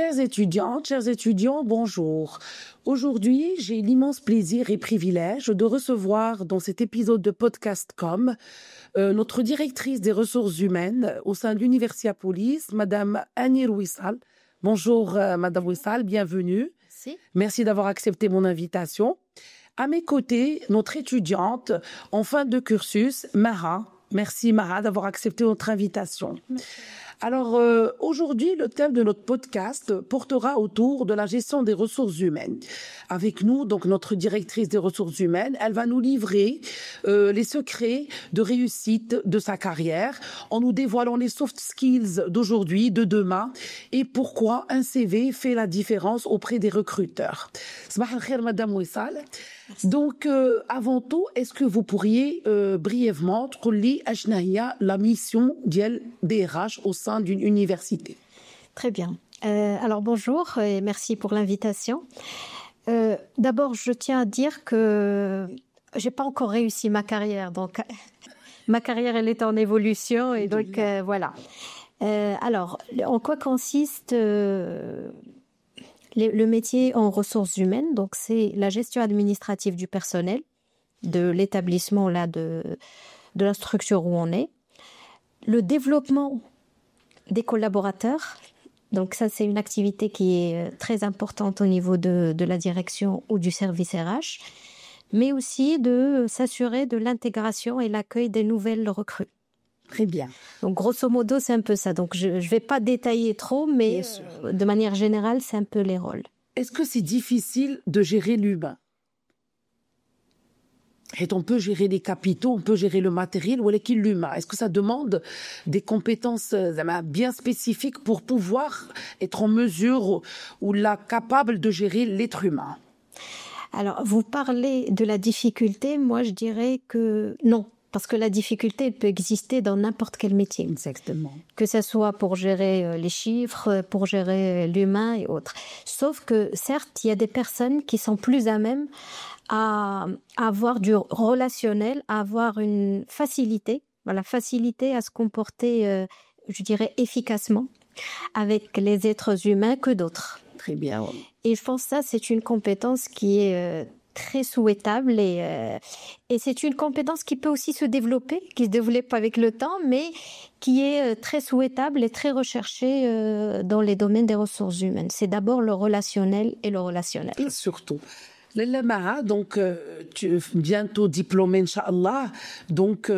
Chères étudiantes, chers étudiants, bonjour. Aujourd'hui, j'ai l'immense plaisir et privilège de recevoir dans cet épisode de Podcast.com notre directrice des ressources humaines au sein de l'Universiapolis, Madame Anir Wissal. Bonjour Madame Wissal, bienvenue. Merci. Merci d'avoir accepté mon invitation. À mes côtés, notre étudiante en fin de cursus, Maha. Merci Maha d'avoir accepté notre invitation. Merci. Alors aujourd'hui, le thème de notre podcast portera autour de la gestion des ressources humaines. Avec nous, donc notre directrice des ressources humaines, elle va nous livrer les secrets de réussite de sa carrière en nous dévoilant les soft skills d'aujourd'hui, de demain et pourquoi un CV fait la différence auprès des recruteurs. Sabah al-khair, Madame Wissal. Donc, avant tout, est-ce que vous pourriez brièvement تقولي أشنا هي la mission ديال DRH au sein d'une université? Très bien. Alors bonjour et merci pour l'invitation. D'abord, je tiens à dire que j'ai pas encore réussi ma carrière, donc ma carrière elle est en évolution et donc voilà. Alors, en quoi consiste le métier en ressources humaines? Donc, c'est la gestion administrative du personnel, de l'établissement là de la structure où on est, le développement des collaborateurs. Donc ça, c'est une activité qui est très importante au niveau de la direction ou du service RH, mais aussi de s'assurer de l'intégration et l'accueil des nouvelles recrues. Très bien. Donc grosso modo, c'est un peu ça. Donc je vais pas détailler trop, mais de manière générale, c'est un peu les rôles. Est-ce que c'est difficile de gérer l'humain? Et on peut gérer les capitaux, on peut gérer le matériel, ou est-ce l'humain? Est-ce que ça demande des compétences bien spécifiques pour pouvoir être en mesure ou là capable de gérer l'être humain? Alors, vous parlez de la difficulté, moi je dirais que non. Parce que la difficulté elle peut exister dans n'importe quel métier. Exactement. Que ce soit pour gérer les chiffres, pour gérer l'humain et autres. Sauf que, certes, il y a des personnes qui sont plus à même à avoir du relationnel, à avoir une facilité, voilà, facilité à se comporter, je dirais, efficacement avec les êtres humains que d'autres. Très bien. Et je pense que ça, c'est une compétence qui est très souhaitable et c'est une compétence qui peut aussi se développer, qui se développe avec le temps, mais qui est très souhaitable et très recherchée dans les domaines des ressources humaines. C'est d'abord le relationnel et le relationnel. Surtout. Lalla Maha, donc tu es bientôt diplômée, Inch'Allah. Donc,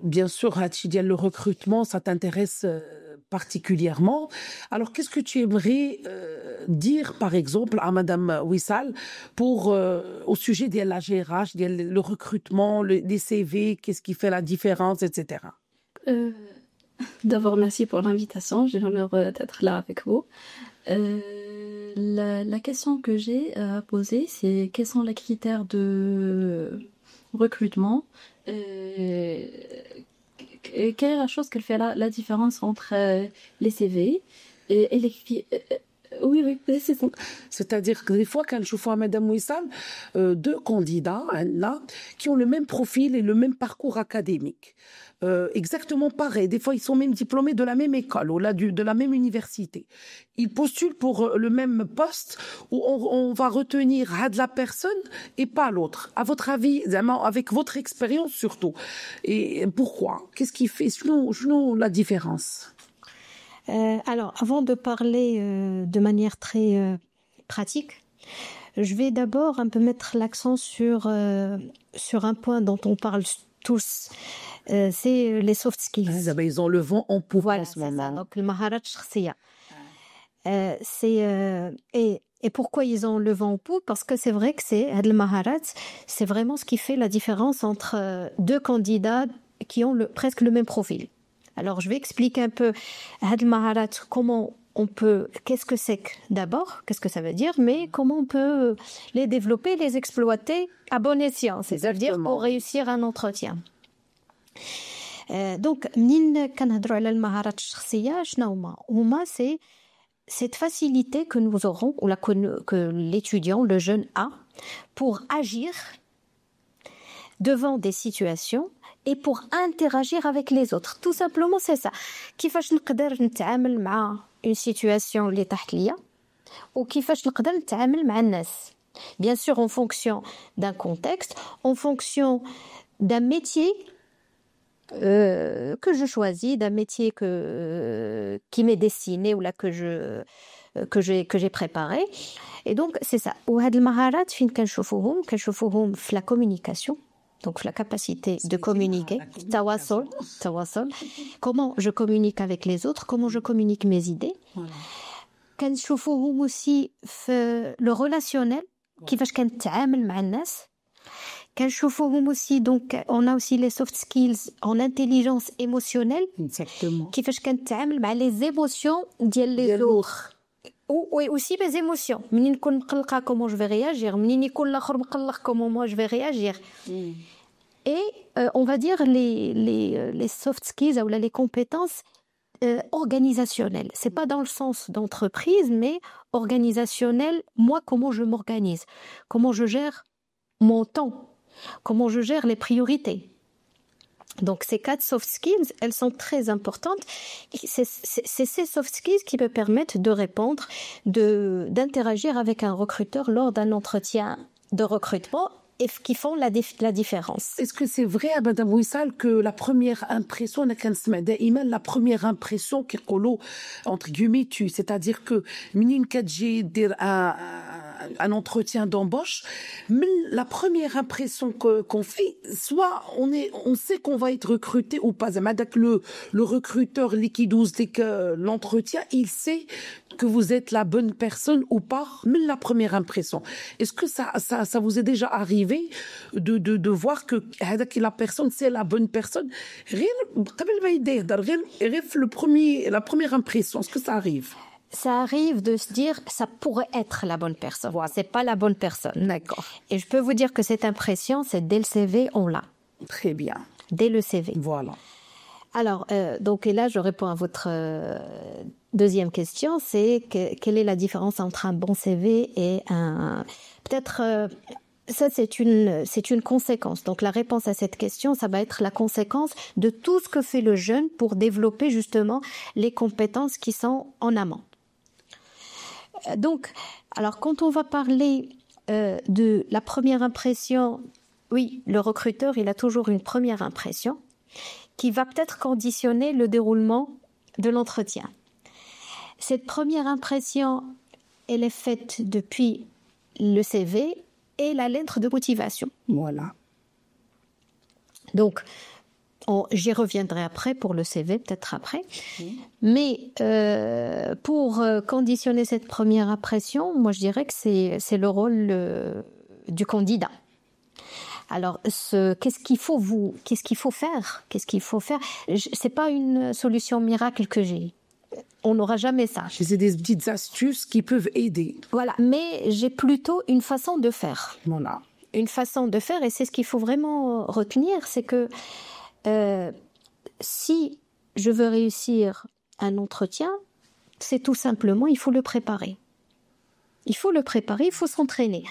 bien sûr, le recrutement, ça t'intéresse particulièrement. Alors, qu'est-ce que tu aimerais dire, par exemple, à Madame Wissal pour au sujet de la GRH, le recrutement, les CV, qu'est-ce qui fait la différence, etc. D'abord, merci pour l'invitation. J'ai l'honneur d'être là avec vous. La question que j'ai à poser, c'est quels sont les critères de recrutement et quelle est la chose qui fait la différence entre les CV et les... Oui, c'est ça. C'est-à-dire que des fois, quand je vois Madame Wissal, deux candidats là, qui ont le même profil et le même parcours académique. Exactement pareil. Des fois, ils sont même diplômés de la même école ou là, de la même université. Ils postulent pour le même poste où on va retenir la personne et pas l'autre. À votre avis, avec votre expérience surtout. Et pourquoi? Qu'est-ce qui fait selon la différence? Alors, avant de parler de manière très pratique, je vais d'abord un peu mettre l'accent sur un point dont on parle tous, c'est les soft skills. Ils ont le vent en poupe voilà, en ce moment. Donc, le maharat shakhsiya. Et pourquoi ils ont le vent en poupe? Parce que c'est vrai que le maharat, c'est vraiment ce qui fait la différence entre deux candidats qui ont presque le même profil. Alors, je vais expliquer un peu Had Maharat, comment on peut, qu'est-ce que c'est d'abord, qu'est-ce que ça veut dire, mais comment on peut les développer, les exploiter à bon escient, c'est-à-dire pour réussir un entretien. Donc, منين كنهضروا على المهارات الشخصية شنو هما c'est cette facilité que nous aurons ou que l'étudiant, le jeune a pour agir devant des situations et pour interagir avec les autres. Tout simplement, c'est ça. كيفاش نقدر نتعامل مع une situation اللي طاحت ليا وكيفاش نقدر نتعامل مع الناس. Bien sûr, en fonction d'un contexte, en fonction d'un métier que je choisis, d'un métier qui m'est destiné ou là que j'ai préparé. Et donc, c'est ça. وهاد المهارات فين كنشوفوهم في la communication. Donc, la capacité de communiquer, tawassul, comment je communique avec les autres, comment je communique mes idées. كنشوفوهم aussi في le relationnel, كيفاش كنتعامل مع الناس. كنشوفوهم aussi, donc on a aussi les soft skills en intelligence émotionnelle. Exactement. كيفاش كنتعامل مع les émotions ديال les autres. Oui, aussi mes émotions. منين نكون مقلقة, comment je vais réagir. منين يكون الآخر مقلق, comment moi je vais réagir. Et on va dire les soft skills ou les compétences organisationnelles. C'est pas dans le sens d'entreprise, mais organisationnel. Moi, comment je m'organise, comment je gère mon temps, comment je gère les priorités. Donc ces 4 soft skills, elles sont très importantes. C'est ces soft skills qui me permettent de répondre, d'interagir avec un recruteur lors d'un entretien de recrutement et qui font la différence. Est-ce que c'est vrai, Madame Wissal, que la première impression, la première impression qui est entre guillemets tue, c'est-à-dire que منين كتجي دير un entretien d'embauche, mais la première impression qu'on fait, soit on sait qu'on va être recruté ou pas. Le recruteur liquidouse dès que l'entretien, il sait que vous êtes la bonne personne ou pas, mais la première impression. Est-ce que ça vous est déjà arrivé de voir que la personne, c'est la bonne personne? La première impression, est-ce que ça arrive? Ça arrive de se dire, ça pourrait être la bonne personne. Voilà, c'est pas la bonne personne. D'accord. Et je peux vous dire que cette impression, c'est dès le CV, on l'a. Très bien. Dès le CV. Voilà. Alors, donc, et là, je réponds à votre deuxième question, c'est quelle est la différence entre un bon CV et un... Peut-être... ça, c'est une conséquence. Donc, la réponse à cette question, ça va être la conséquence de tout ce que fait le jeune pour développer justement les compétences qui sont en amont. Donc, alors, quand on va parler de la première impression, oui, le recruteur, il a toujours une première impression qui va peut-être conditionner le déroulement de l'entretien. Cette première impression, elle est faite depuis le CV et la lettre de motivation. Voilà. Donc, j'y reviendrai après pour le CV, peut-être après. Mais pour conditionner cette première impression, moi je dirais que c'est le rôle du candidat. Alors, qu'est-ce qu'il faut faire? C'est pas une solution miracle que j'ai. On n'aura jamais ça. C'est des petites astuces qui peuvent aider. Voilà, mais j'ai plutôt une façon de faire. Voilà. Une façon de faire, et c'est ce qu'il faut vraiment retenir, c'est que si je veux réussir un entretien, c'est tout simplement, il faut le préparer. Il faut le préparer, il faut s'entraîner.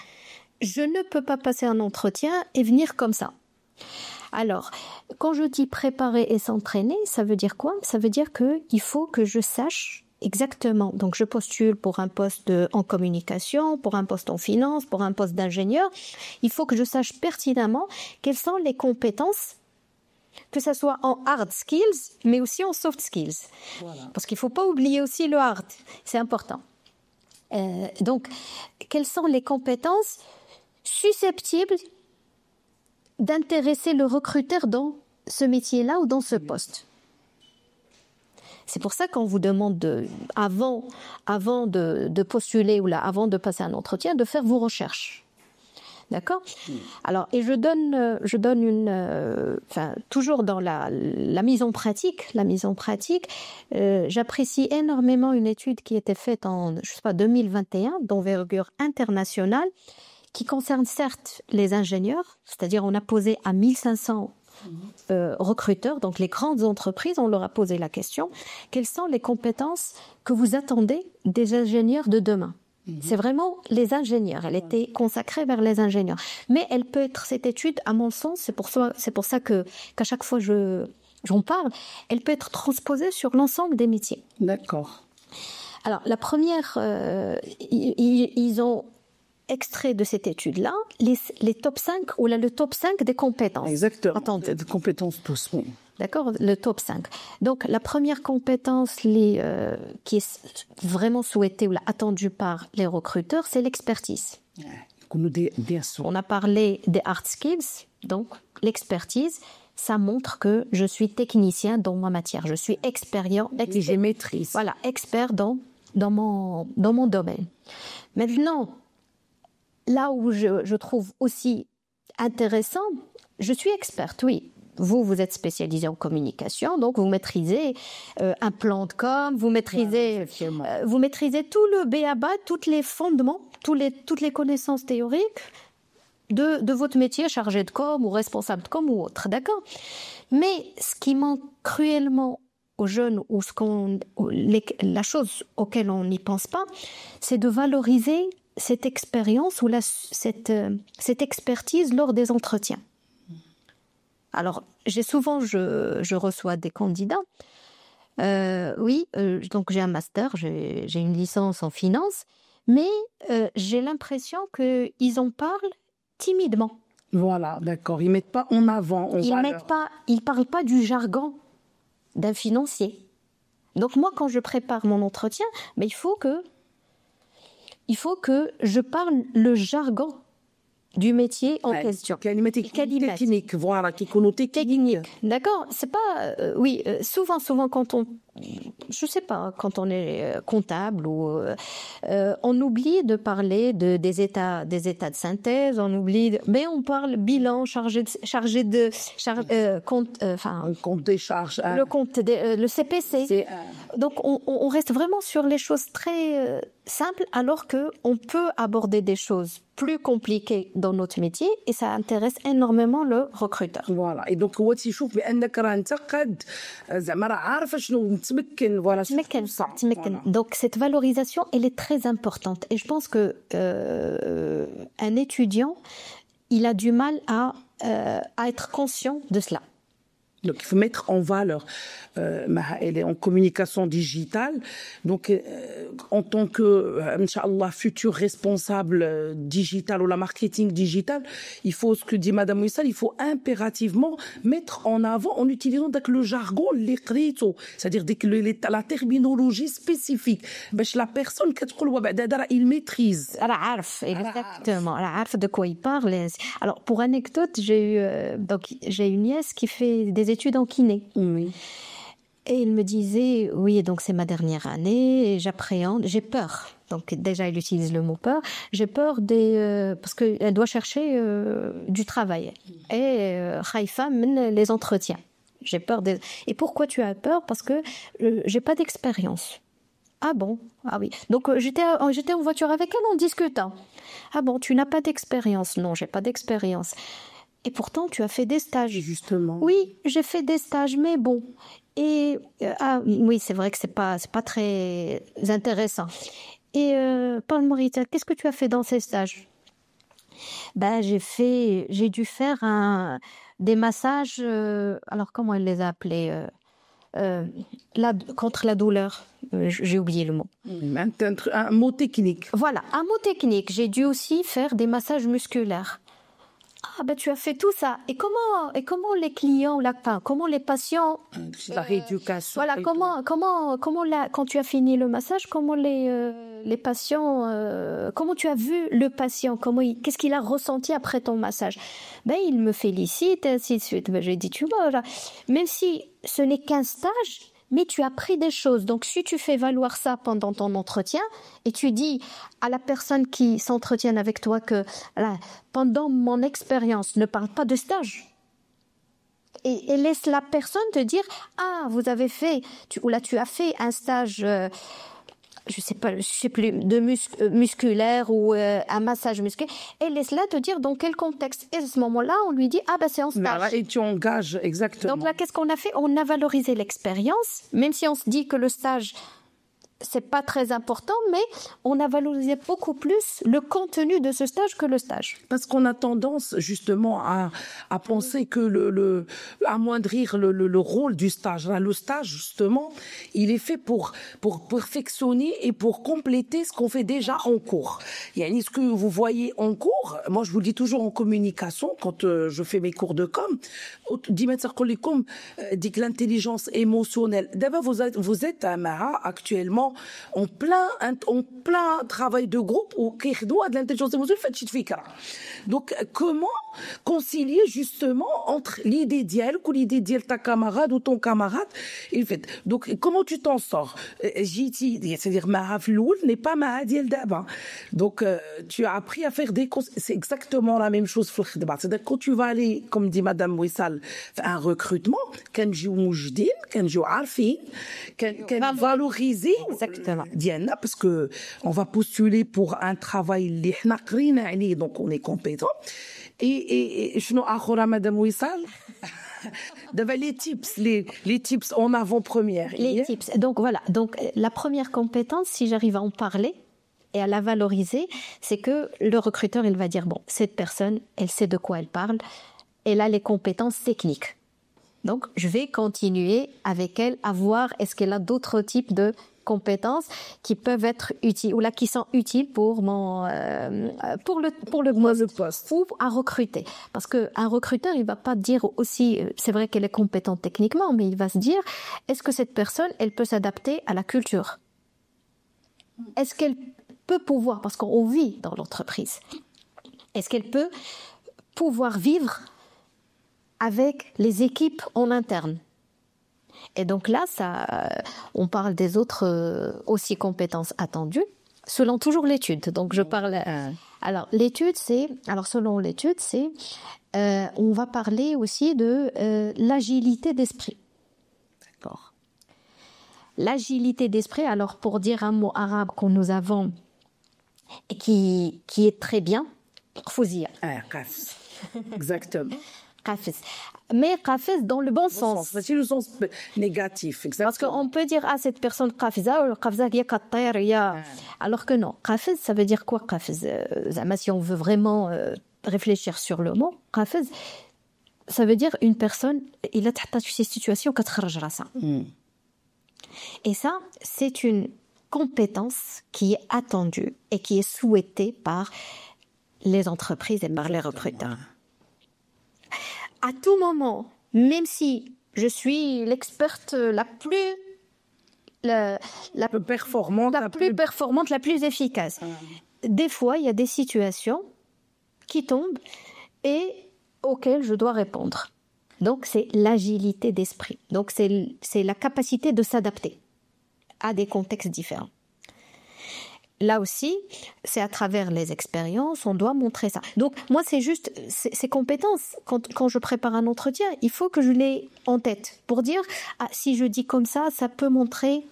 Je ne peux pas passer un entretien et venir comme ça. Alors, quand je dis préparer et s'entraîner, ça veut dire quoi? Ça veut dire qu'il faut que je sache exactement. Donc, je postule pour un poste en communication, pour un poste en finance, pour un poste d'ingénieur. Il faut que je sache pertinemment quelles sont les compétences, que ça soit en hard skills, mais aussi en soft skills. Voilà. Parce qu'il ne faut pas oublier aussi le hard. C'est important. Donc, quelles sont les compétences susceptibles d'intéresser le recruteur dans ce métier-là ou dans ce poste. C'est pour ça qu'on vous demande avant de postuler ou là, avant de passer un entretien, de faire vos recherches. D'accord? Alors, et je donne toujours dans la mise en pratique, j'apprécie énormément une étude qui était faite en, 2021, d'envergure internationale, qui concerne certes les ingénieurs, c'est-à-dire on a posé à 1500 recruteurs, donc les grandes entreprises, on leur a posé la question, quelles sont les compétences que vous attendez des ingénieurs de demain? C'est vraiment les ingénieurs. Elle était consacrée vers les ingénieurs. Mais elle peut être, cette étude, à mon sens, c'est pour ça qu'à chaque fois j'en parle, elle peut être transposée sur l'ensemble des métiers. D'accord. Alors, la première, ils ont extrait de cette étude-là les top 5 ou là, le top 5 des compétences. Exactement. Attendez. Des compétences tous, oui. D'accord, le top 5. Donc, la première compétence qui est vraiment souhaitée ou attendue par les recruteurs, c'est l'expertise. On a parlé des hard skills, donc l'expertise, ça montre que je suis technicien dans ma matière, je suis expert, j'ai maîtrise. Voilà, expert dans mon domaine. Maintenant, là où je trouve aussi intéressant, je suis experte, oui. Vous êtes spécialisé en communication, donc vous maîtrisez un plan de com, vous maîtrisez tout le b.a.-ba, tous les fondements, toutes les connaissances théoriques de votre métier, chargé de com ou responsable de com ou autre, d'accord? Mais ce qui manque cruellement aux jeunes, ou la chose auquel on n'y pense pas, c'est de valoriser cette expérience ou cette expertise lors des entretiens. Alors, je reçois des candidats. Donc j'ai un master, j'ai une licence en finance, mais j'ai l'impression qu'ils en parlent timidement. Voilà, d'accord. Ils ne mettent pas en avant. Ils parlent pas du jargon d'un financier. Donc moi, quand je prépare mon entretien, mais il faut que je parle le jargon du métier en question. Technique, voilà, qui connote technique. D'accord, c'est pas souvent quand on est comptable ou on oublie de parler des états de synthèse, mais on parle bilan, compte des charges, le CPC. Donc on reste vraiment sur les choses très simples, alors que on peut aborder des choses plus compliquées dans notre métier et ça intéresse énormément le recruteur. Voilà. Et donc هو تيشوف بانك راه انت قد زعما راه عارفه شنو متمكن. Voilà. Donc cette valorisation, elle est très importante et je pense que un étudiant, il a du mal à être conscient de cela. Donc, il faut mettre en valeur. Elle est en communication digitale. Donc, en tant que, Inch'Allah, futur responsable digital ou la marketing digital, il faut, ce que dit Madame Wissal, il faut impérativement mettre en avant en utilisant le jargon, c'est-à-dire la terminologie spécifique. La personne il maîtrise. Exactement. Elle a de quoi il parle. Alors, pour anecdote, j'ai une nièce qui fait des études en kiné. Oui. Et il me disait, oui, donc c'est ma dernière année, et j'appréhende, j'ai peur. Donc déjà, il utilise le mot peur. J'ai peur parce qu'elle doit chercher du travail. Et Haïfa mène les entretiens. J'ai peur Et pourquoi tu as peur? Parce que j'ai pas d'expérience. Ah bon? Ah oui. Donc j'étais en voiture avec elle en discutant. Ah bon, tu n'as pas d'expérience? Non, j'ai pas d'expérience. Et pourtant, tu as fait des stages. Justement. Oui, j'ai fait des stages, mais bon. Et oui, c'est vrai que c'est pas très intéressant. Et Paul Morita, qu'est-ce que tu as fait dans ces stages? J'ai dû faire des massages. Alors comment elle les a appelés? Contre la douleur. J'ai oublié le mot. Un mot technique. Voilà, un mot technique. J'ai dû aussi faire des massages musculaires. Ah tu as fait tout ça. Et comment les clients, comment les patients, la rééducation. Voilà, quand tu as fini le massage, comment les patients, comment tu as vu le patient, qu'est-ce qu'il a ressenti après ton massage? Il me félicite, ainsi de suite. J'ai dit, tu vois, là, même si ce n'est qu'un stage, mais tu as appris des choses. Donc, si tu fais valoir ça pendant ton entretien et tu dis à la personne qui s'entretienne avec toi que pendant mon expérience, ne parle pas de stage. Et laisse la personne te dire, vous avez fait, tu as fait un stage, je sais plus, de musculaire ou un massage musculaire, et laisse-la te dire dans quel contexte. Et à ce moment-là, on lui dit, c'est en stage. Et tu engages, exactement. Donc là, qu'est-ce qu'on a fait? On a valorisé l'expérience, même si on se dit que le stage, c'est pas très important, mais on a valorisé beaucoup plus le contenu de ce stage que le stage. Parce qu'on a tendance justement à penser que amoindrir le rôle du stage. Là, le stage, justement, il est fait pour perfectionner et pour compléter ce qu'on fait déjà en cours. Yani, ce que vous voyez en cours, moi je vous le dis toujours en communication, quand je fais mes cours de com, dit que l'intelligence émotionnelle, d'abord vous êtes actuellement en plein travail de groupe où كيخدموا de l'intelligence émotionnelle fait شي فكره. Donc comment concilier justement entre l'idée d'elle ou l'idée de ta camarade ou ton camarade et fait. Donc comment tu t'en sors? C'est-à-dire ma floul n'est pas ma diel d'aba. Donc tu as appris à faire c'est exactement la même chose في الخدمه. C'est-à-dire quand tu vas aller comme dit madame Wissal un recrutement كنجيو موجدين كنجيو عارفين كان valoriser Exactement. Diana, parce que on va postuler pour un travail اللي حنا قرينا عليه, donc on est compétent. Et شنو اخر madame Wissal? D'abord les tips en avant-première. Les tips. Donc voilà. Donc la première compétence, si j'arrive à en parler et à la valoriser, c'est que le recruteur, il va dire bon, cette personne, elle sait de quoi elle parle, elle a les compétences techniques. Donc je vais continuer avec elle à voir est-ce qu'elle a d'autres types de compétences qui peuvent être utiles ou là qui sont utiles pour le poste ou à recruter, parce que un recruteur il va pas dire aussi c'est vrai qu'elle est compétente techniquement, mais il va se dire est-ce que cette personne elle peut s'adapter à la culture, est-ce qu'elle peut pouvoir, parce qu'on vit dans l'entreprise, est-ce qu'elle peut pouvoir vivre avec les équipes en interne. Et donc là, on parle des autres aussi compétences attendues, selon toujours l'étude. Donc je parle. Alors l'étude, selon l'étude, on va parler aussi de l'agilité d'esprit. D'accord. L'agilité d'esprit. Alors pour dire un mot arabe que nous avons et qui est très bien, khfouzia. Exactement. Mais qafez dans le bon sens. C'est le sens négatif. Exactement. Parce qu'on peut dire cette personne qafza ou qafza qui est alors que non. Qafez, ça veut dire quoi qafez? Si on veut vraiment réfléchir sur le mot qafez, ça veut dire une personne il a تحطها في situation كتخرج راسها. Et ça, c'est une compétence qui est attendue et qui est souhaitée par les entreprises et par les recruteurs. À tout moment, même si je suis l'experte la plus performante, la plus efficace, des fois, il y a des situations qui tombent et auxquelles je dois répondre. Donc, c'est l'agilité d'esprit. Donc, c'est la capacité de s'adapter à des contextes différents. Là aussi, c'est à travers les expériences, on doit montrer ça. Donc, moi, c'est juste ces compétences. Quand je prépare un entretien, il faut que je l'ai en tête pour dire, si je dis comme ça peut montrer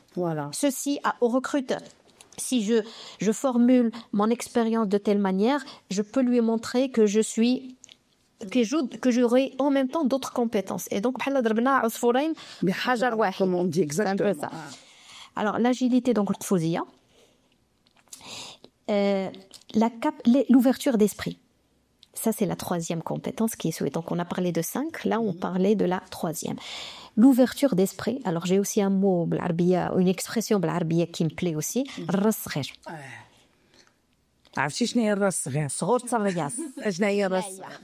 ceci au recruteur. Si je formule mon expérience de telle manière, je peux lui montrer que que j'aurai en même temps d'autres compétences. Et donc, comme on dit exactement. C'est un peu ça. Alors, l'agilité, donc, khfouzia. L'ouverture d'esprit. Ça, c'est la troisième compétence qui est souhaitée. Donc, on a parlé de 5. Là, on parlait de la troisième. L'ouverture d'esprit. Alors, j'ai aussi un mot, une expression qui me plaît aussi. الراس صغير. عرفتي شنو هي الراس صغير؟ صغور تصرياس. شنو هي الراس صغير؟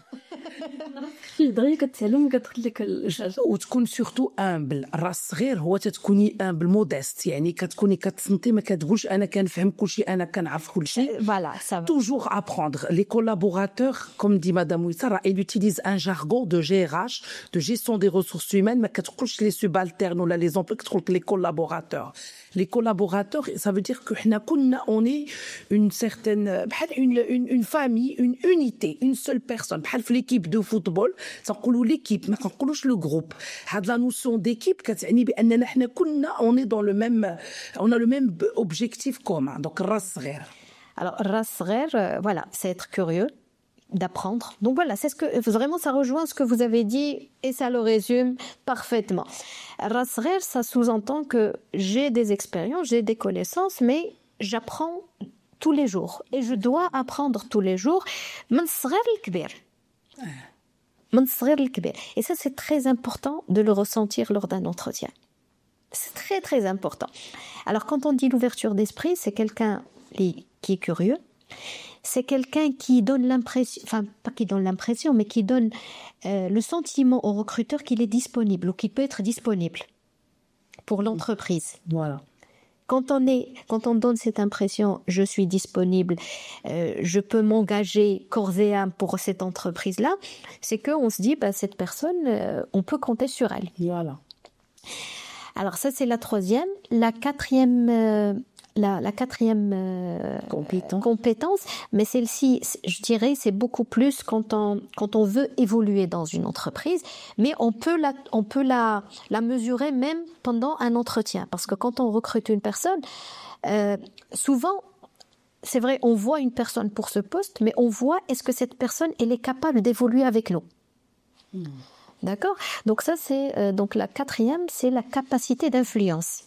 دغيا كتعلم كتخليك الجاج. وتكون سورتو امبل. الراس صغير هو تتكوني امبل مودست, يعني كتكوني كتصنتي ما كتقولش انا كنفهم كلشي انا كنعرف كلشي. Voilà, ça va. Toujours apprendre. Les collaborateurs, comme dit madame Wissara, elle utilise un jargon de GRH, de gestion des ressources humaines, mais كتقولش les subalternes ou les employés, كتقول les collaborateurs. Les collaborateurs, ça veut dire que on est une certaine une famille, une unité, une seule personne. بحال في l'équipe de football, تنقولوا l'équipe, ما كنقولوش le groupe. هاد la notion d'équipe كتعني باننا حنا كلنا on est dans le même, on a le même objectif commun. Donc الراس صغير. Alors الراس صغير, voilà, c'est être curieux, d'apprendre. Donc voilà, c'est vraiment ça rejoint ce que vous avez dit et ça le résume parfaitement. Rasrer, ça sous-entend que j'ai des expériences, j'ai des connaissances, mais j'apprends tous les jours et je dois apprendre tous les jours. من الصغير للكبير. من الصغير للكبير. Et ça, c'est très important de le ressentir lors d'un entretien. C'est très très important. Alors quand on dit l'ouverture d'esprit, c'est quelqu'un qui est curieux. C'est quelqu'un qui donne l'impression, enfin pas qui donne l'impression, mais qui donne le sentiment au recruteur qu'il est disponible ou qu'il peut être disponible pour l'entreprise. Voilà. Quand on donne cette impression, je suis disponible, je peux m'engager corps et âme pour cette entreprise-là, c'est qu'on se dit, cette personne, on peut compter sur elle. Voilà. Alors ça, c'est la troisième. La quatrième... La quatrième compétence, mais celle-ci, je dirais, c'est beaucoup plus quand on veut évoluer dans une entreprise, mais on peut la mesurer même pendant un entretien, parce que quand on recrute une personne, souvent, c'est vrai, on voit une personne pour ce poste, mais on voit est-ce que cette personne, elle est capable d'évoluer avec nous. D'accord ? Donc ça, c'est donc la quatrième, c'est la capacité d'influence.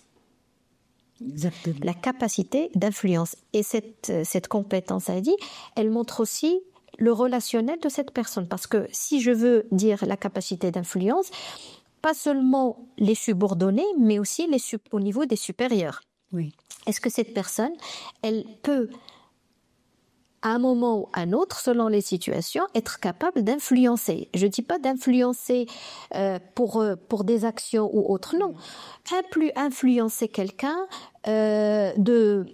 Exactement. La capacité d'influence. Et cette compétence, elle dit, elle montre aussi le relationnel de cette personne. Parce que si je veux dire la capacité d'influence, pas seulement les subordonnés, mais aussi au niveau des supérieurs. Oui. Est-ce que cette personne, elle peut, à un moment ou à un autre, selon les situations, être capable d'influencer. Je ne dis pas d'influencer pour des actions ou autres, non. Influencer quelqu'un de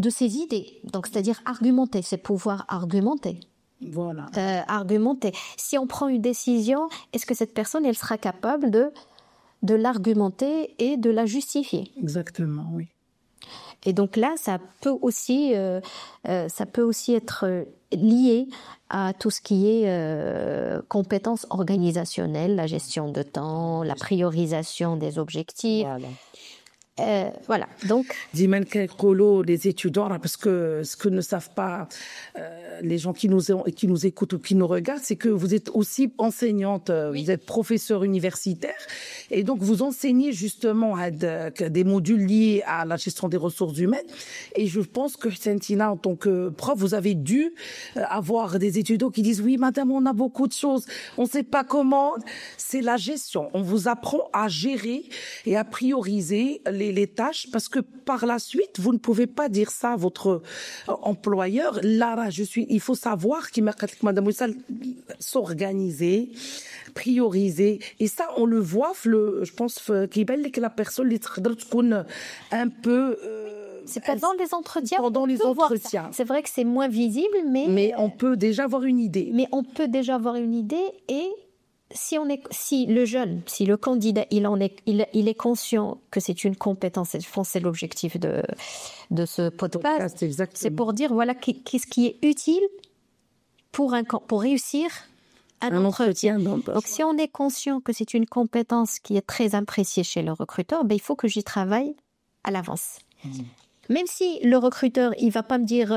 ses idées. Donc, c'est-à-dire argumenter, c'est pouvoir argumenter. Voilà. Argumenter. Si on prend une décision, est-ce que cette personne, elle sera capable de l'argumenter et de la justifier? Exactement, oui. Et donc là, ça peut aussi être lié à tout ce qui est compétences organisationnelles, la gestion de temps, la priorisation des objectifs. Voilà. Donc, les étudiants, parce que ce que ne savent pas les gens qui nous écoutent ou qui nous regardent, c'est que vous êtes aussi enseignante, vous êtes professeure universitaire, et donc vous enseignez justement des modules liés à la gestion des ressources humaines. Et je pense que Sentina, en tant que prof, vous avez dû avoir des étudiants qui disent oui, madame, on a beaucoup de choses, on ne sait pas comment. C'est la gestion. On vous apprend à gérer et à prioriser les tâches, parce que par la suite, vous ne pouvez pas dire ça à votre employeur. Là, il faut savoir madame Wissal, s'organiser, prioriser. Et ça, on le voit, je pense, que la personne, un peu, c'est pendant les entretiens. Pendant les entretiens. C'est vrai que c'est moins visible, mais on peut déjà avoir une idée. Mais on peut déjà avoir une idée, et si le candidat, il est conscient que c'est une compétence, et je pense que c'est l'objectif de ce podcast, c'est pour dire voilà qu'est-ce qui est utile pour réussir un entretien. Donc si on est conscient que c'est une compétence qui est très appréciée chez le recruteur, il faut que j'y travaille à l'avance. Même si le recruteur, il va pas me dire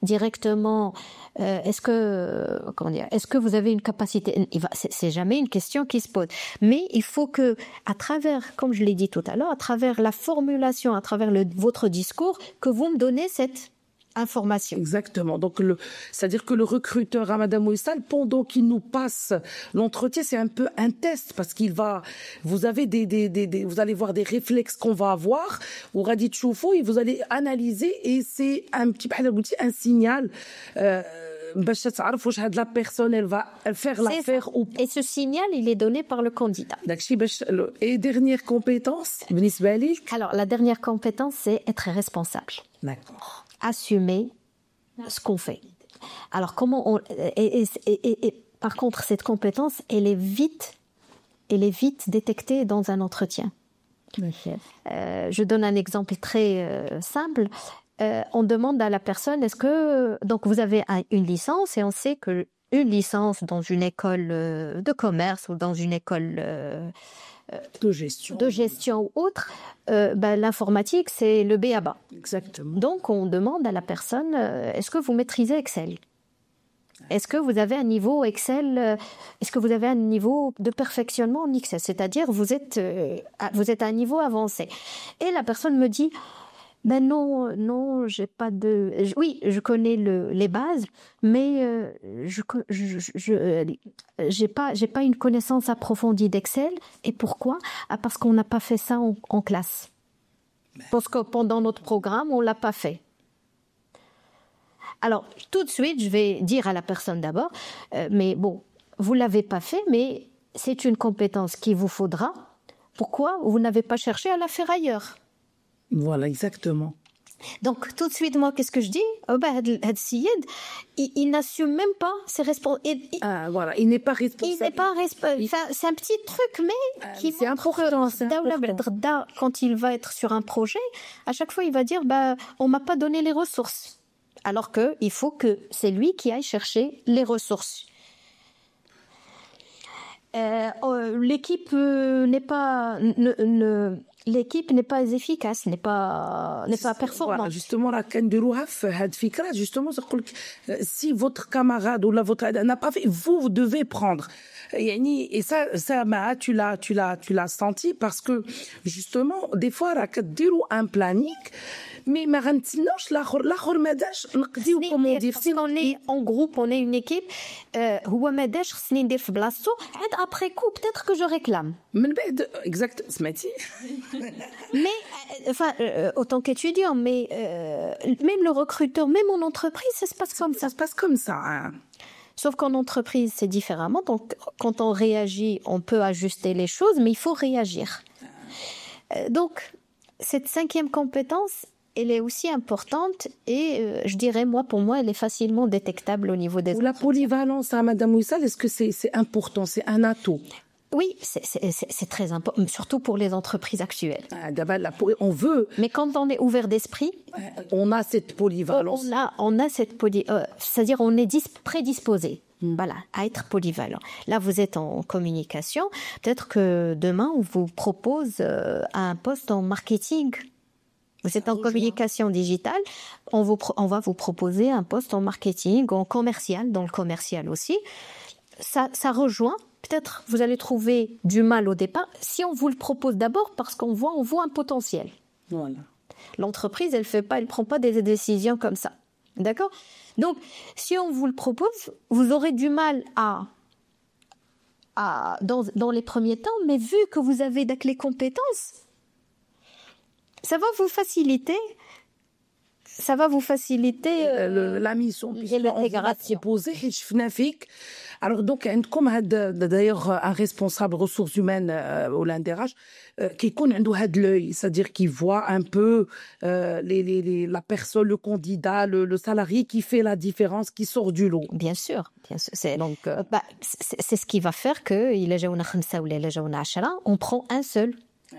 directement est-ce que vous avez une capacité, c'est jamais une question qui se pose. Mais il faut que, à travers, comme je l'ai dit tout à l'heure, à travers la formulation, à travers votre discours, que vous me donnez cette information. Exactement. Donc, c'est-à-dire que le recruteur à Madame Wissal, pendant qu'il nous passe l'entretien, c'est un peu un test, parce vous allez voir des réflexes qu'on va avoir, ou radit choufou, et vous allez analyser, et c'est un petit un signal, la personne, elle va faire l'affaire ou pas. Et ce signal, il est donné par le candidat. Et dernière compétence, alors, la dernière compétence, c'est être responsable. D'accord. Assumer ce qu'on fait. Alors, par contre, cette compétence, elle est vite détectée dans un entretien. Je donne un exemple très simple. On demande à la personne, donc vous avez une licence, et on sait que une licence dans une école de commerce ou dans une école de gestion ou autre, l'informatique, c'est le B.A.-ba. Exactement. Donc, on demande à la personne, est-ce que vous maîtrisez Excel ? Est-ce que vous avez un niveau Excel, est-ce que vous avez un niveau de perfectionnement en Excel? C'est-à-dire, vous êtes à un niveau avancé. Et la personne me dit, ben non, j'ai pas de... Oui, je connais les bases, mais j'ai pas une connaissance approfondie d'Excel. Et pourquoi? Parce qu'on n'a pas fait ça en classe. Parce que pendant notre programme, on l'a pas fait. Alors, tout de suite, je vais dire à la personne d'abord, mais bon, vous l'avez pas fait, mais c'est une compétence qu'il vous faudra. Pourquoi vous n'avez pas cherché à la faire ailleurs? Voilà, exactement. Donc, tout de suite, moi, qu'est-ce que je dis? Il n'assume même pas ses responsabilités. Voilà, il n'est pas responsable. Il n'est pas responsable. C'est un petit truc, mais qui c'est important. Quand il va être sur un projet, à chaque fois, il va dire, on m'a pas donné les ressources. Alors qu'il faut que c'est lui qui aille chercher les ressources. L'équipe n'est pas efficace, n'est pas performante. Voilà, justement, là, justement, si votre camarade ou votre aide n'a pas fait, vous devez prendre. Et ça, tu l'as senti parce que, justement, des fois, un planning, mais ما غنتسناوش الاخر ما داش نقضيو كومون دير parce qu'on est en groupe, on est une équipe, هو ما داش خصني ندير في بلاصتو عاد après coup peut-être que je réclame من بعد exact سمعتي mais enfin autant qu'étudiant mais même le recruteur, même en entreprise, ça se passe comme ça. Hein. Sauf qu'en entreprise, c'est différemment. Donc, quand on réagit, on peut ajuster les choses, mais il faut réagir. Donc, cette 5e compétence, elle est aussi importante et je dirais, pour moi, elle est facilement détectable au niveau des... La polyvalence, Madame Wissal, est-ce que c'est important, c'est un atout? Oui, c'est très important, surtout pour les entreprises actuelles. On veut... Mais quand on est ouvert d'esprit... On a cette polyvalence. On a cette c'est-à-dire on est prédisposé. Voilà, à être polyvalent. Là, vous êtes en communication. Peut-être que demain, on vous propose un poste en marketing. Vous êtes en communication digitale. On va vous proposer un poste en marketing, en commercial, dans le commercial aussi. Ça rejoint. Peut-être vous allez trouver du mal au départ. Si on vous le propose d'abord, parce qu'on voit un potentiel. Voilà. L'entreprise, elle prend pas des décisions comme ça. D'accord? Donc, si on vous le propose, vous aurez du mal dans les premiers temps, mais vu que vous avez les compétences, ça va vous faciliter la mission, l'intégration. Alors donc, d'ailleurs un responsable ressources humaines au l'indérage qui connaît l'œil, c'est-à-dire qu'il voit un peu la personne, le candidat, le salarié qui fait la différence, qui sort du lot. Bien sûr. C'est ce qui va faire que on prend un seul.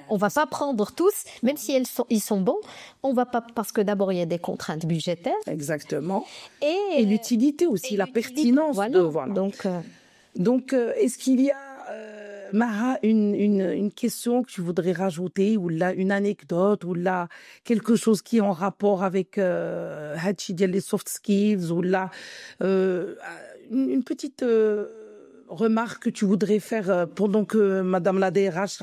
On va pas prendre tous, même si ils sont bons. On va pas, parce que d'abord il y a des contraintes budgétaires. Exactement. Et l'utilité aussi, la pertinence. Voilà. Donc, est-ce qu'il y a, Maha, une question que tu voudrais rajouter, ou là une anecdote, ou là quelque chose qui est en rapport avec les soft skills, ou là une petite remarque que tu voudrais faire pendant que Madame la DRH,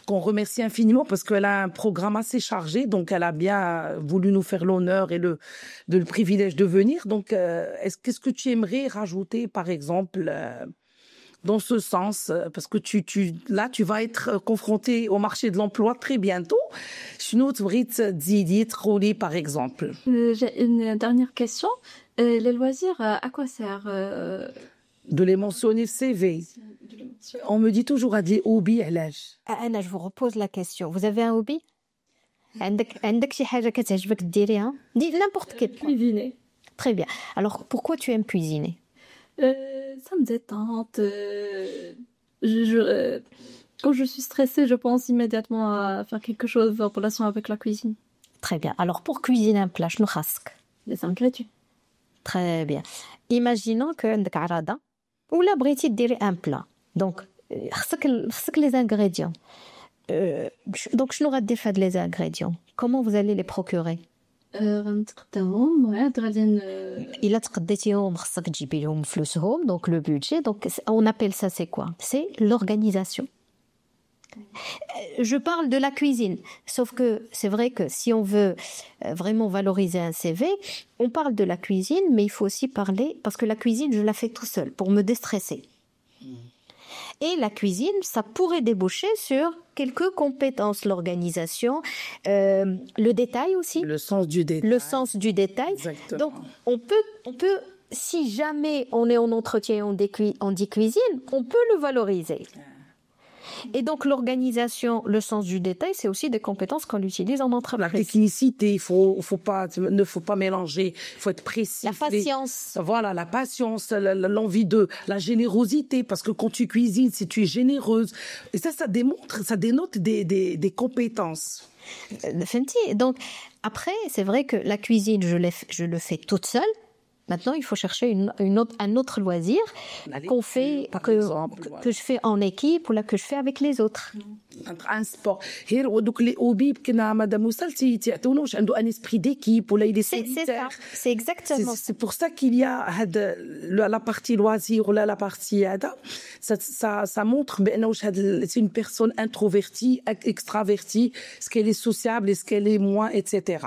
qu'on remercie infiniment parce qu'elle a un programme assez chargé, donc elle a bien voulu nous faire l'honneur et le privilège de venir. Donc, qu'est-ce que tu aimerais rajouter, par exemple, dans ce sens, parce que tu vas être confronté au marché de l'emploi très bientôt. Par exemple. J'ai une dernière question. Les loisirs, à quoi sert De les mentionner CV. On me dit toujours à des hobbies, Anna, je vous repose la question. Vous avez un hobby? عندك شي حاجة كتعجبك ديريها؟ Dis n'importe quel. Cuisiner. Très bien. Alors, pourquoi tu aimes cuisiner? Ça me détente. Quand je suis stressée, je pense immédiatement à faire quelque chose en relation avec la cuisine. Très bien. Alors, pour cuisiner un plat, شنو خاصك؟ Les ingrédients. Très bien. Imaginons que عندك عراضة ولا بغيتي ديري un plat. Donc, خاصك les ingrédients. Donc, شنو غدير في هاد les ingrédients? Comment vous allez les procurer? غنتقداهم وعاد غادي إلا تقديتيهم خصك تجيبي لهم فلوسهم donc le budget donc on appelle ça c'est quoi? C'est l'organisation. Je parle de la cuisine, sauf que c'est vrai que si on veut vraiment valoriser un CV, on parle de la cuisine, mais il faut aussi parler, parce que la cuisine, je la fais tout seul pour me déstresser. Et la cuisine, ça pourrait déboucher sur quelques compétences, l'organisation, le détail aussi. Le sens du détail. Le sens du détail. Exactement. Donc, on peut, si jamais on est en entretien, on dit cuisine, on peut le valoriser. Et donc, l'organisation, le sens du détail, c'est aussi des compétences qu'on utilise en entreprise. La technicité, ne faut pas mélanger, il faut être précis. La patience. Voilà, la patience, l'envie la générosité, parce que quand tu cuisines, si tu es généreuse, et ça dénote des compétences. Fenty. Donc, après, c'est vrai que la cuisine, je le fais toute seule. Maintenant, il faut chercher un autre loisir qu'on fait, que je fais en équipe ou là que je fais avec les autres. Un sport. Donc les hobbies, Madame Moussal, un esprit d'équipe ou là il est solitaire. C'est exactement. C'est pour ça qu'il y a la partie loisir ou là la partie ça montre c'est une personne introvertie, extravertie, ce qu'elle est sociable et ce qu'elle est moins, etc.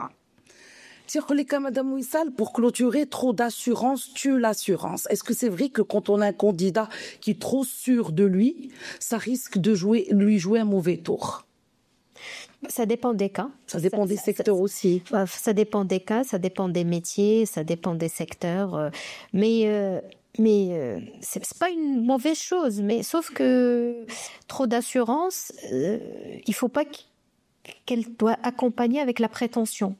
Madame Wissal, pour clôturer, trop d'assurance tue l'assurance. Est-ce que c'est vrai que quand on a un candidat qui est trop sûr de lui, ça risque de lui jouer un mauvais tour? Ça dépend des cas. Ça dépend des secteurs aussi. Ça dépend des cas, ça dépend des métiers, ça dépend des secteurs. Mais c'est pas une mauvaise chose. Mais sauf que trop d'assurance, il faut pas qu'elle doit accompagner avec la prétention.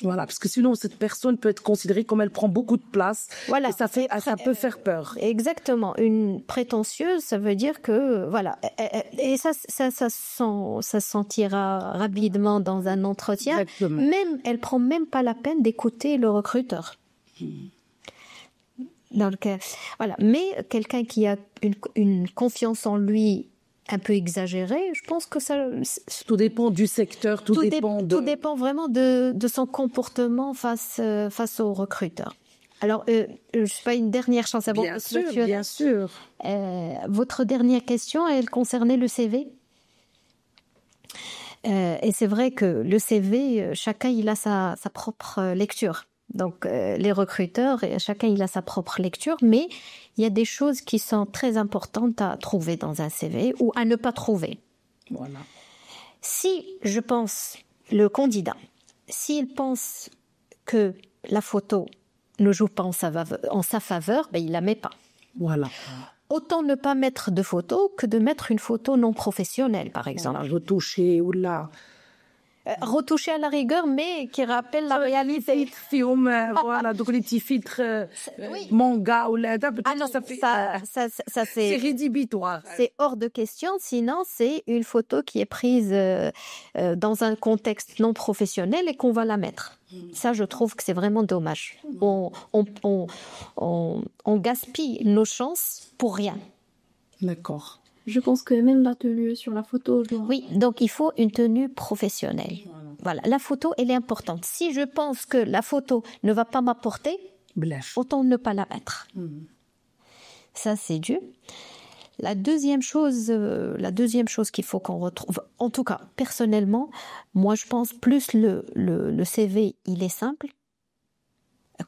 Voilà, parce que sinon cette personne peut être considérée comme elle prend beaucoup de place. Voilà, et ça peut faire peur. Exactement, une prétentieuse, ça veut dire que voilà, et ça se sentira rapidement dans un entretien. Exactement. Même, elle prend même pas la peine d'écouter le recruteur. Donc voilà, mais quelqu'un qui a une confiance en lui un peu exagéré, je pense que ça... Tout dépend du secteur, tout dépend vraiment de son comportement face au recruteur. Alors, je sais pas, une dernière chance avant de clôturer. Bien sûr. Votre dernière question, elle concernait le CV. Et c'est vrai que le CV, chacun il a sa propre lecture. Donc, les recruteurs, chacun il a sa propre lecture, mais il y a des choses qui sont très importantes à trouver dans un CV ou à ne pas trouver. Voilà. Si je pense, le candidat, s'il pense que la photo ne joue pas en sa faveur, ben il la met pas. Voilà. Autant ne pas mettre de photo que de mettre une photo non professionnelle, par exemple. Voilà, retoucher ou là... retoucher à la rigueur, mais qui rappelle la réalité. Voilà, donc les petits filtres manga ou là, ah non, ça c'est rédhibitoire. C'est hors de question, sinon c'est une photo qui est prise dans un contexte non professionnel et qu'on va la mettre. Ça, je trouve que c'est vraiment dommage. On gaspille nos chances pour rien. D'accord. Je pense que même la tenue sur la photo... Oui, donc il faut une tenue professionnelle. Voilà, la photo, elle est importante. Si je pense que la photo ne va pas m'apporter, autant ne pas la mettre. Ça, c'est dû. La deuxième chose qu'il faut qu'on retrouve, en tout cas, personnellement, moi, je pense plus le CV, il est simple.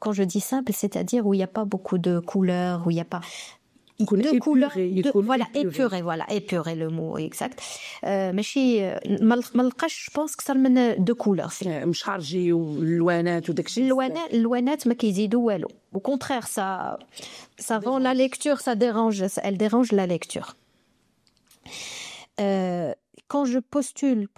Quand je dis simple, c'est-à-dire où il n'y a pas beaucoup de couleurs, où il n'y a pas... de couleurs, épuré le mot exact. ماشي ما لقاش je pense que ça من de couleurs. مشارجي واللوانات وداك الشيء. اللوانات ما كيزيدوا والو. Au contraire, ça rend la lecture, elle dérange la lecture. Quand je postule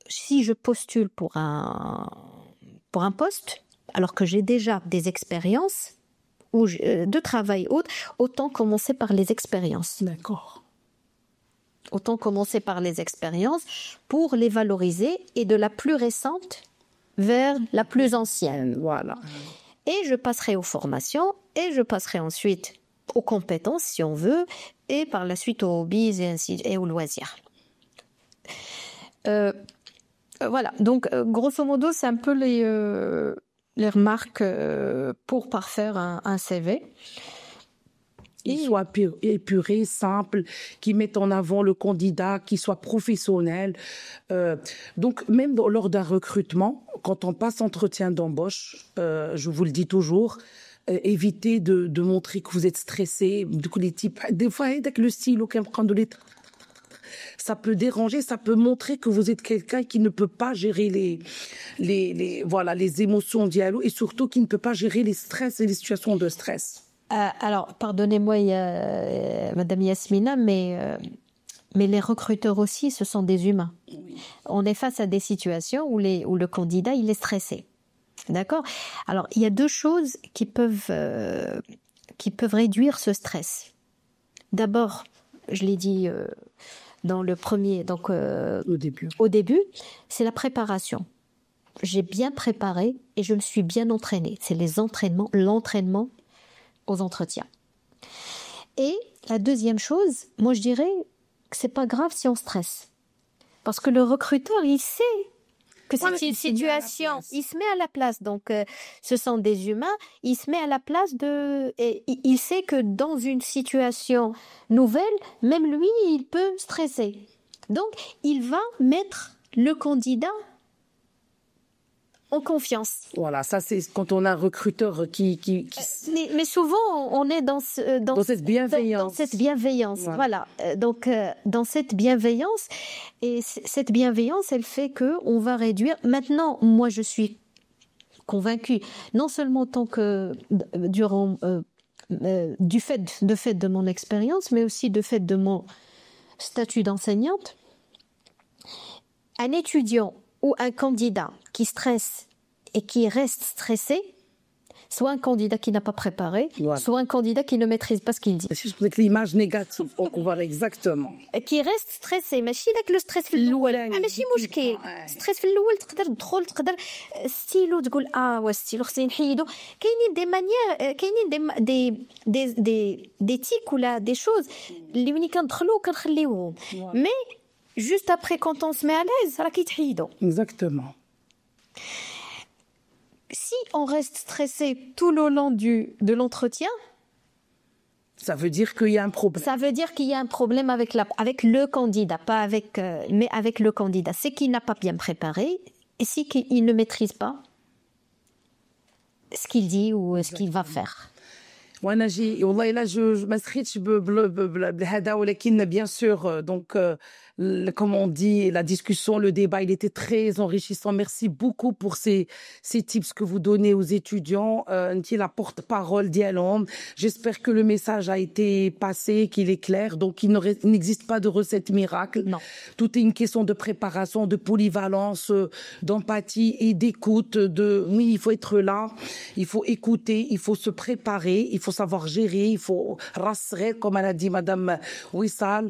si je postule pour un poste, alors que j'ai déjà des expériences ou de travail autant commencer par les expériences. D'accord. Autant commencer par les expériences pour les valoriser et de la plus récente vers la plus ancienne. Voilà. Et je passerai aux formations et je passerai ensuite aux compétences si on veut et par la suite aux hobbies et aux loisirs. Voilà. Donc, grosso modo, c'est un peu les remarques pour parfaire un CV. Qui soit épuré, simple, qui mette en avant le candidat, qui soit professionnel. Donc, même lors d'un recrutement, quand on passe entretien d'embauche, je vous le dis toujours, évitez de montrer que vous êtes stressé. Du coup, les types, des fois, avec le stylo, ça peut déranger, ça peut montrer que vous êtes quelqu'un qui ne peut pas gérer les émotions dialogue et surtout qui ne peut pas gérer les stress et les situations de stress. Alors, pardonnez-moi, Madame Yasmina, mais les recruteurs aussi, ce sont des humains. Oui. On est face à des situations où le candidat, il est stressé. D'accord ? Alors, il y a deux choses qui peuvent réduire ce stress. D'abord, je l'ai dit dans le premier, donc au début, c'est la préparation. J'ai bien préparé et je me suis bien entraînée. C'est l'entraînement aux entretiens. Et la deuxième chose, moi je dirais que c'est pas grave si on stresse. Parce que le recruteur, il sait que c'est une situation, il se met à la place. Donc, ce sont des humains, il se met à la place et il sait que dans une situation nouvelle, même lui, il peut stresser. Donc, il va mettre le candidat en confiance. Voilà, ça c'est quand on a un recruteur qui... Mais souvent, on est dans cette bienveillance. Dans cette bienveillance, voilà. Donc, dans cette bienveillance, et cette bienveillance, elle fait qu'on va réduire... Maintenant, moi, je suis convaincue, non seulement tant que du fait de mon expérience, mais aussi du fait de mon statut d'enseignante, un étudiant ou un candidat qui stresse et qui reste stressé, soit un candidat qui n'a pas préparé, soit un candidat qui ne maîtrise pas ce qu'il dit. Je pense que l'image négative, on voit exactement. Qui reste stressé, ماشي داك لو ستريس في الاول ماشي مشكل ستريس في الاول تقدر تدخل ستيلو تقول ستيلو خصني نحيدو كاينين دي مانيير كاينين دي تيك ولا دي شوز اللي ملي كندخلو كنخليوهم مي juste après quand on se met à l'aise راه كيتحيدوا. Exactement. Si on reste stressé tout le long de l'entretien, ça veut dire qu'il y a un problème. Ça veut dire qu'il y a un problème avec le candidat, pas avec, mais avec le candidat. C'est qu'il n'a pas bien préparé et c'est qu'il ne maîtrise pas ce qu'il dit ou ce qu'il va faire. وانا جي والله الا جو ما سخيتش بهذا ولكن bien sûr donc comme on dit la discussion le débat il était très enrichissant. Merci beaucoup pour ces tips que vous donnez aux étudiants. Nti la porte-parole d'Yalom. J'espère que le message a été passé, qu'il est clair. Donc il n'existe pas de recette miracle. Non. Tout est une question de préparation, de polyvalence, d'empathie et d'écoute. Oui, il faut être là, il faut écouter, il faut se préparer, il faut savoir gérer, il faut rassurer, comme elle a dit Madame Wissal.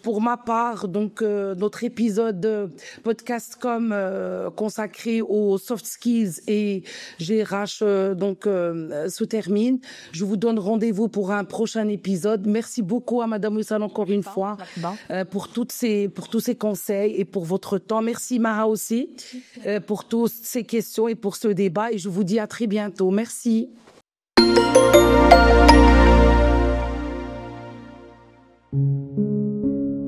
Pour ma part, donc notre épisode podcast comme consacré aux soft skills et GRH se termine. Je vous donne rendez-vous pour un prochain épisode. Merci beaucoup à Madame Wissal encore une fois pour tous ces conseils et pour votre temps. Merci Maha aussi pour toutes ces questions et pour ce débat. Et je vous dis à très bientôt. Merci.